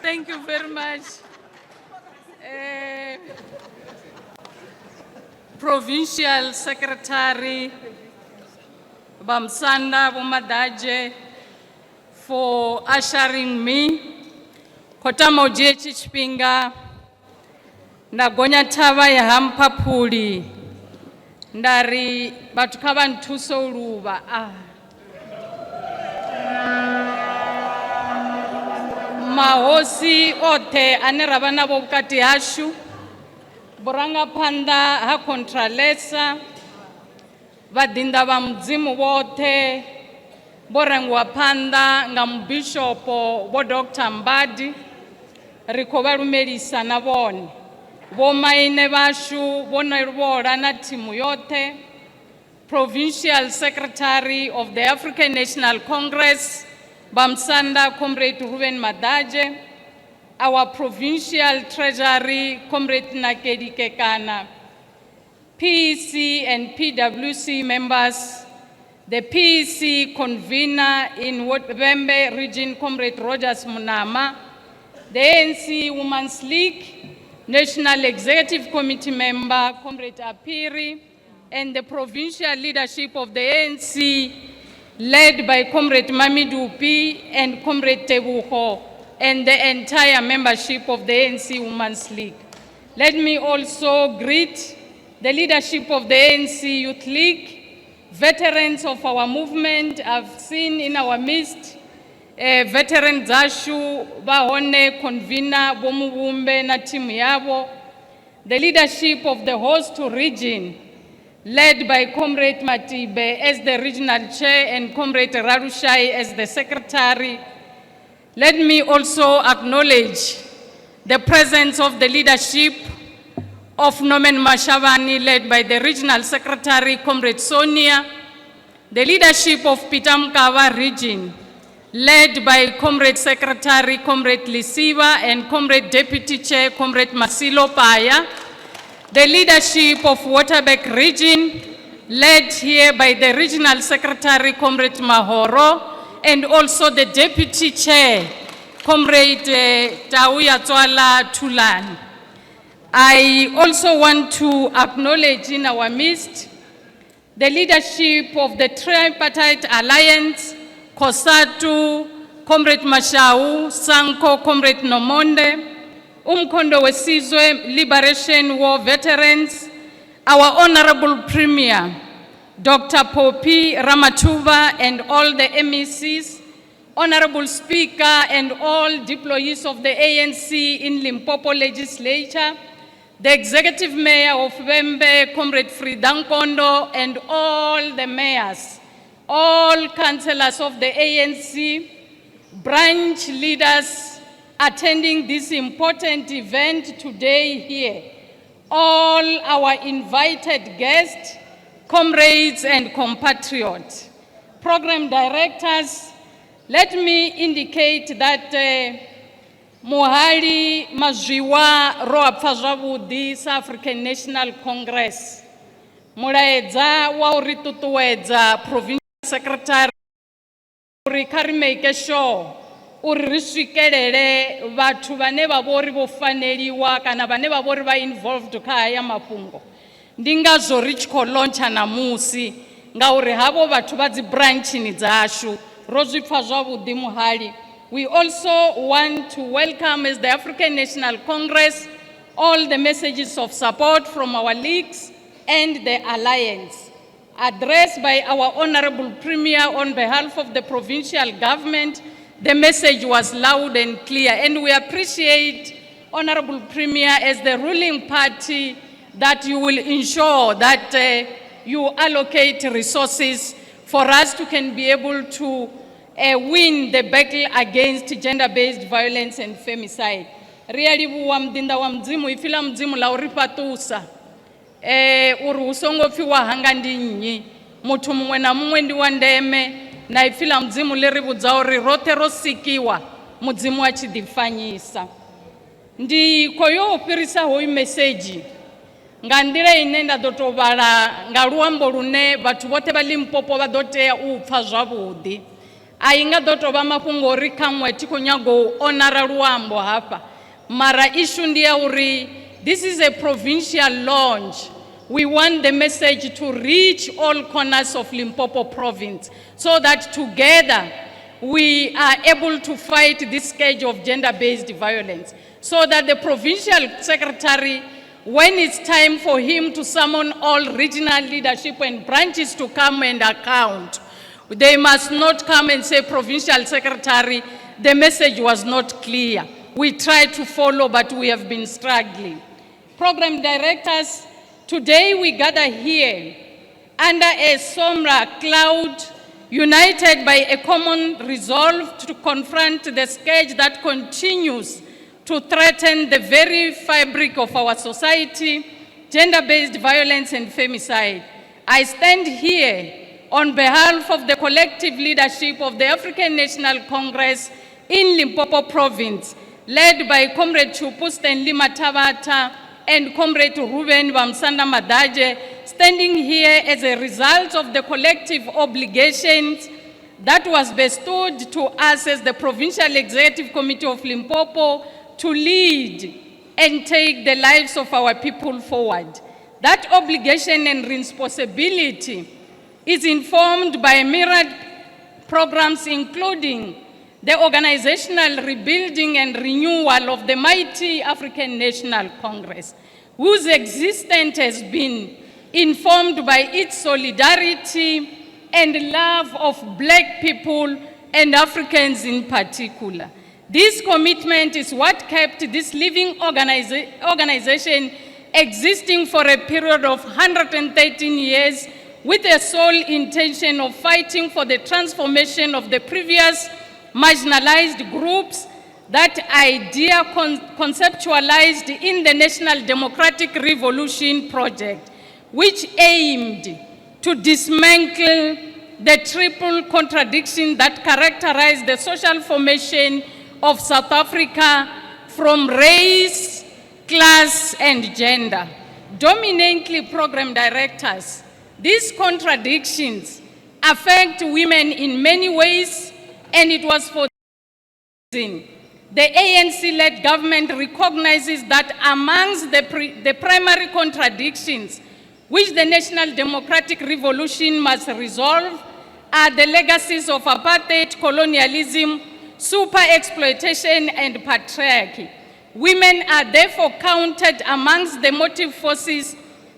Thank you very much. Provincial Secretary Bamsanda Bomadaje for ushering me. Kotamo Jechi Chipinga Nagonya Tava ya Hampapuli Ndari Batukaba Ntuso Luba. Mahosi ote anerabana bokati hashu Boranga Panda ha contralesa Vadinda ba mdzimu wote Borangwa Panda nga mbishopo bo Dr. Mbadi Rikoba Rumelisa na bone Bomaine bashu bona na timu yote Provincial Secretary of the African National Congress Bamsanda Comrade Ruben Madaje, our Provincial Treasury Comrade Nakedi Kekana, PEC and PWC members, the PEC convener in Wembe region Comrade Rogers Munama, the ANC Women's League, National Executive Committee member Comrade Apiri, and the provincial leadership of the ANC led by Comrade Mamidou P and Comrade Tebuho and the entire membership of the ANC Women's League. Let me also greet the leadership of the ANC Youth League, veterans of our movement. I've seen in our midst veteran Zashu, Bahone, convener, Bomubumbe, na timu yabo, the leadership of the host region, led by Comrade Matibe as the regional chair and Comrade Rarushai as the secretary. Let me also acknowledge the presence of the leadership of Nomen Mashavani, led by the regional secretary, Comrade Sonia, the leadership of Pitamkawa region, led by Comrade Secretary, Comrade Lisiva, and Comrade Deputy Chair, Comrade Masilo Paya, the leadership of Waterbeck region, led here by the regional secretary, Comrade Mahoro, and also the deputy chair, Comrade Thohoyandou Thulamela. I also want to acknowledge in our midst the leadership of the Tripartite Alliance, COSATU, Comrade Mashau, Sanko, Comrade Nomonde, Umkondo Wesizwe, Liberation War Veterans, our Honorable Premier, Dr. Popi Ramatuba, and all the MECs, Honorable Speaker, and all deployees of the ANC in Limpopo Legislature, the Executive Mayor of Wembe, Comrade Fridan Kondo, and all the mayors, all councillors of the ANC, branch leaders attending this important event today here, all our invited guests, comrades and compatriots, program directors. Let me indicate that Mohali Mazwiwa Roa Pfazwabudi South African National Congress, Mulaedza wa uritutuwedza Provincial Secretary Urikarimeke Show, urishikelele vatu vane vavori vofaneliwa kana vane vavori va involved kaya mafungo ndinga zori chiko launcha namusi ngauri havo vatu vadzi branchini dzashu rozvipfa zvavudi Muhali. We also want to welcome as the African National Congress all the messages of support from our leagues and the alliance addressed by our Honorable Premier on behalf of the provincial government. The message was loud and clear, and we appreciate, Honorable Premier, as the ruling party, that you will ensure that you allocate resources for us to can be able to win the battle against gender-based violence and femicide. Really, mdinda wa mdzimu ifila mdzimu la uripatusa uri usongo fiwa hanga ndinyi mutu mwe na mwe ndi wandeme na ifila mdzimu liribudza uri rote rosikiwa mudzimu achidifanyisa ndi koyo upirisa hoi message ngandire inenda dotobala ngaluambo lune batu bote ba Limpopo badotea upfa zwabudi a yi nga ḓo tou vha mafhungo ori khaṅwe thi khou nyaga u onara luambo hafha mara issue ndi ya uri this is a provincial launch. We want the message to reach all corners of Limpopo province so that together we are able to fight this scourge of gender-based violence. So that the provincial secretary, when it's time for him to summon all regional leadership and branches to come and account, they must not come and say, provincial secretary, the message was not clear. We tried to follow, but we have been struggling. Program directors, today we gather here under a somber cloud, united by a common resolve to confront the scourge that continues to threaten the very fabric of our society, gender-based violence and femicide. I stand here on behalf of the collective leadership of the African National Congress in Limpopo province, led by Comrade Stanley Matavata and Comrade Ruben Bamsanda Madaje, standing here as a result of the collective obligations that was bestowed to us as the Provincial Executive Committee of Limpopo to lead and take the lives of our people forward. That obligation and responsibility is informed by myriad programs, including the organizational rebuilding and renewal of the mighty African National Congress, whose existence has been informed by its solidarity and love of Black people and Africans in particular. This commitment is what kept this living organization existing for a period of 113 years with the sole intention of fighting for the transformation of the previous marginalized groups. That idea conceptualized in the National Democratic Revolution Project, which aimed to dismantle the triple contradiction that characterized the social formation of South Africa from race, class, and gender. Dominantly, program directors, these contradictions affect women in many ways, and it was for this reason the ANC-led government recognizes that amongst the primary contradictions which the National Democratic Revolution must resolve are the legacies of apartheid, colonialism, super-exploitation, and patriarchy. Women are therefore counted amongst the motive forces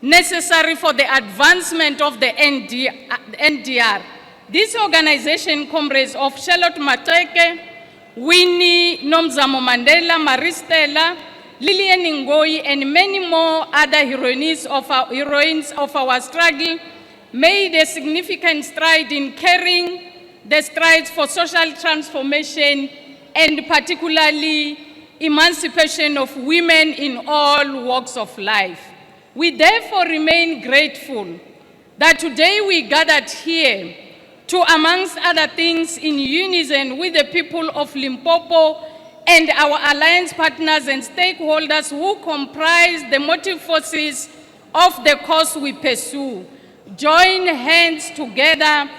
necessary for the advancement of the NDR. This organization, comrades of Charlotte Mateke, Winnie Nomzamo Mandela, Maristela, Lillian Ngoyi, and many more other heroines of our struggle, made a significant stride in carrying the strides for social transformation and particularly emancipation of women in all walks of life. We therefore remain grateful that today we gathered here to, amongst other things, in unison with the people of Limpopo and our alliance partners and stakeholders who comprise the motive forces of the cause we pursue, join hands together,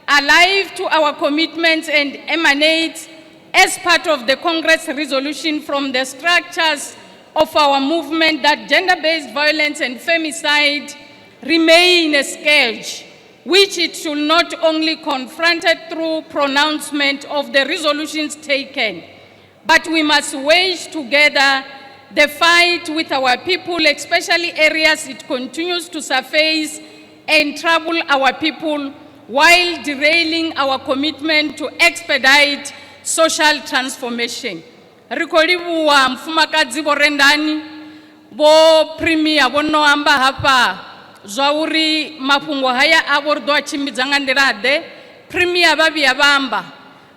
alive to our commitments, and emanate as part of the Congress resolution from the structures of our movement that gender-based violence and femicide remain a scourge, which it should not only confronted through pronouncement of the resolutions taken, but we must wage together the fight with our people, especially areas it continues to surface and trouble our people while derailing our commitment to expedite social transformation. Rikolibuwa mfumakadzi borendani, bo premier bono amba hapa, zwauri mafungo haya abordo achimbidzanga ndirade, premier babi abamba,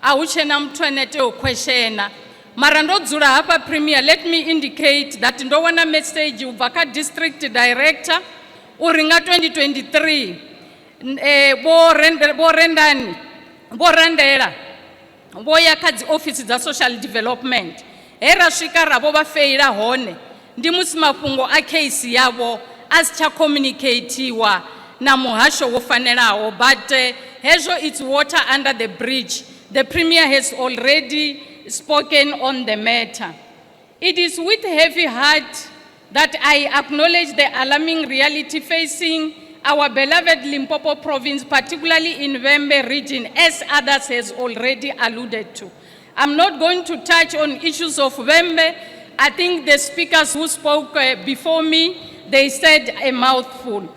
auchena mtu anete okweshena. Marando dzura hapa premier, let me indicate that ndo wana message uvaka district director, uringa 2023, borendera, boya kadzi office za social development. Era shika rabo ba feira hone. Ndi musi mafungo a case yabo ascha communicateiwa na muhasho wo fanelaho, but hezwo it's water under the bridge. The Premier has already spoken on the matter. It is with heavy heart that I acknowledge the alarming reality facing our beloved Limpopo province, particularly in Vembe region, as others has already alluded to. I'm not going to touch on issues of Vembe. I think the speakers who spoke before me, they said a mouthful.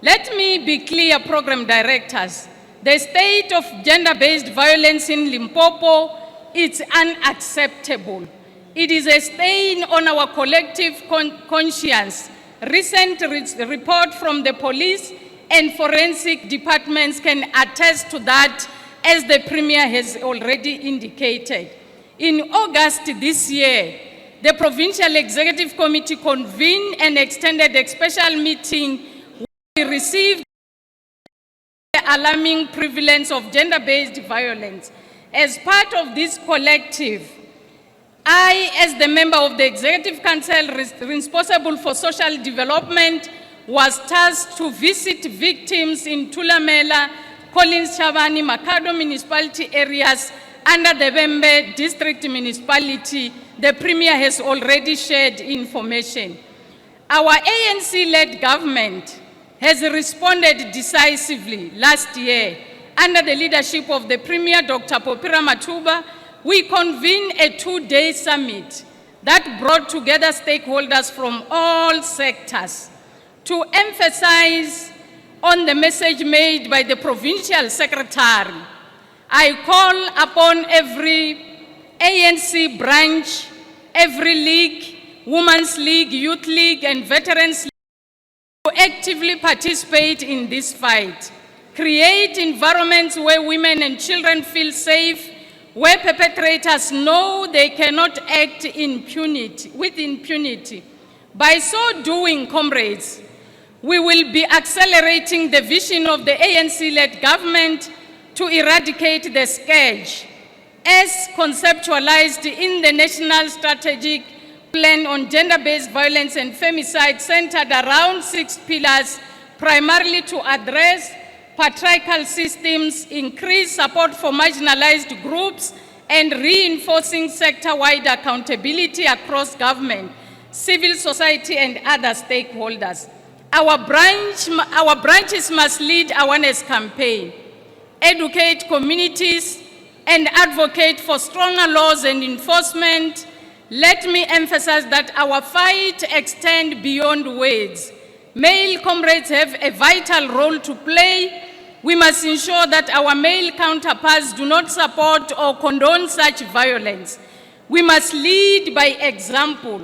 Let me be clear, program directors. The state of gender-based violence in Limpopo is unacceptable. It is a stain on our collective conscience. Recent report from the police and forensic departments can attest to that, as the Premier has already indicated. In August this year, the Provincial Executive Committee convened and extended a special meeting where we received the alarming prevalence of gender-based violence. As part of this collective, I, as the member of the Executive Council responsible for social development, was tasked to visit victims in Thulamela, Collins, Chavani, Makado municipality areas under the Vembe district municipality. The Premier has already shared information. Our ANC-led government has responded decisively last year. Under the leadership of the Premier, Dr. Popira Matuba, we convened a 2-day summit that brought together stakeholders from all sectors to emphasize on the message made by the Provincial Secretary. I call upon every ANC branch, every league, Women's League, Youth League, and Veterans League to actively participate in this fight. Create environments where women and children feel safe, where perpetrators know they cannot act with impunity. By so doing, comrades, we will be accelerating the vision of the ANC-led government to eradicate the scourge, as conceptualized in the National Strategic Plan on Gender-Based Violence and Femicide, centered around 6 pillars, primarily to address patriarchal systems, increase support for marginalized groups, and reinforcing sector-wide accountability across government, civil society, and other stakeholders. Our branches must lead awareness campaign, educate communities, and advocate for stronger laws and enforcement. Let me emphasize that our fight extends beyond words. Male comrades have a vital role to play. We must ensure that our male counterparts do not support or condone such violence. We must lead by example,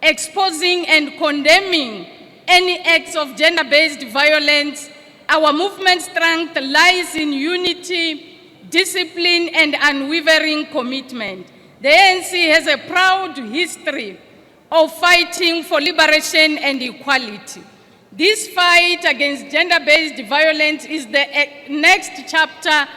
exposing and condemning any acts of gender-based violence. Our movement's strength lies in unity, discipline, and unwavering commitment. The ANC has a proud history of fighting for liberation and equality. This fight against gender-based violence is the next chapter,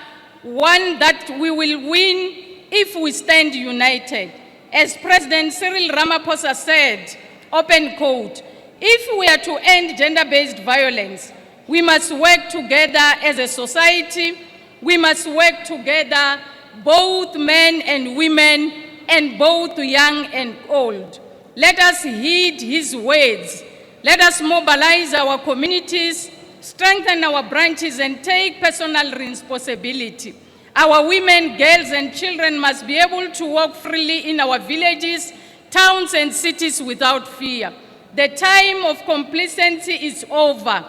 one that we will win if we stand united. As President Cyril Ramaphosa said, open quote, if we are to end gender-based violence, we must work together as a society. We must work together, both men and women, and both young and old. Let us heed his words. Let us mobilize our communities, strengthen our branches, and take personal responsibility. Our women, girls, and children must be able to walk freely in our villages, towns, and cities without fear. The time of complacency is over.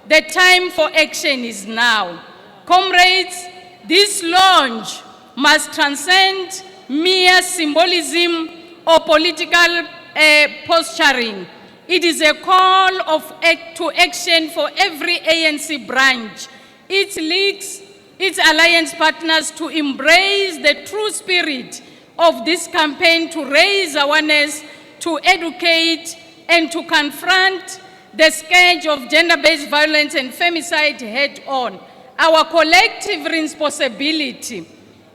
The time for action is now. Comrades, this launch must transcend mere symbolism or political posturing. It is a call to action for every ANC branch, its leagues, its alliance partners, to embrace the true spirit of this campaign, to raise awareness, to educate, and to confront the scourge of gender-based violence and femicide head-on. Our collective responsibility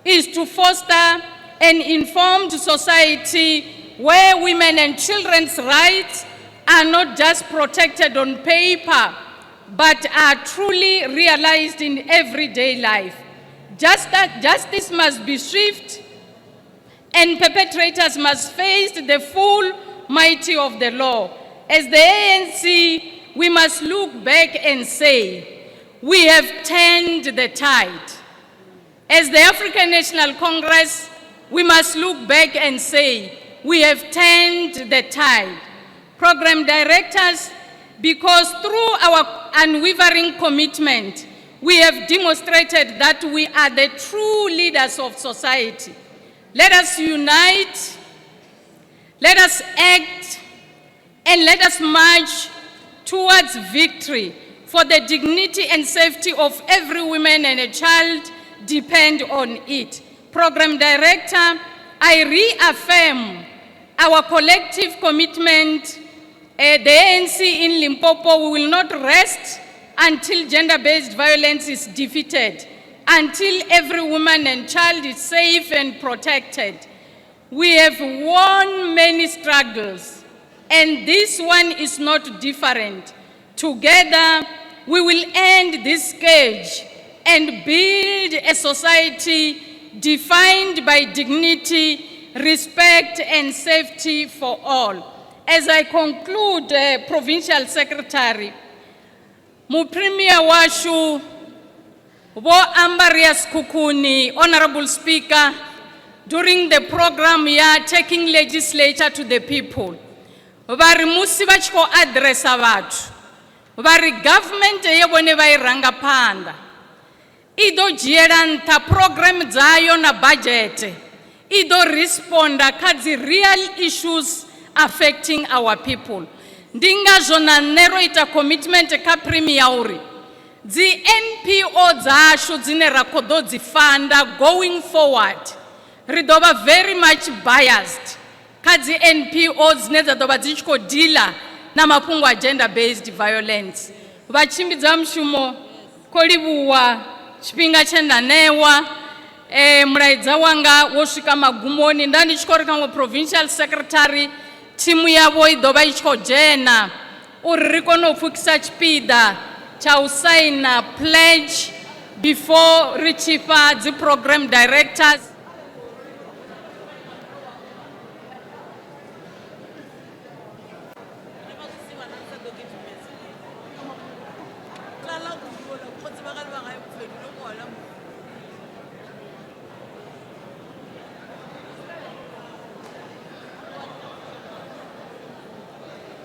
is to foster an informed society where women and children's rights are not just protected on paper, but are truly realized in everyday life. Justice must be swift, and perpetrators must face the full mighty of the law. As the ANC, we must look back and say, we have turned the tide. As the African National Congress, we must look back and say, we have turned the tide. Program directors, because through our unwavering commitment, we have demonstrated that we are the true leaders of society. Let us unite, let us act, and let us march towards victory, for the dignity and safety of every woman and a child depend on it. Program Director, I reaffirm our collective commitment. The ANC in Limpopo, we will not rest until gender-based violence is defeated, until every woman and child is safe and protected. We have won many struggles, and this one is not different. Together, we will end this scourge and build a society defined by dignity, respect, and safety for all. As I conclude, Provincial Secretary, Premier Washu, Bo Ambarias Kukuni, Honorable Speaker, during the program here, taking legislature to the people, Vari musi vachiko addressa vatu, Vari government yebone vairanga panda, Ido jieranta program zayo na budget, Ido responda kadzi real issues affecting our people. Ndinga zona nero ita commitment ka premier uri. The NPO zasho dzine rakodo dzifanda going forward. Ridoba very much biased. Kadzi NPO dzine zadoba dzichko dealer na mapungu gender-based violence. Vachimbidza mshumo kolibuwa chipinga chenda newa mraidza wanga wosvika magumoni ndani chikoreka ngo Provincial Secretary timu yavo idoba ichko jena uri rikono fukisa chipida cha usaina pledge before richipa the program directors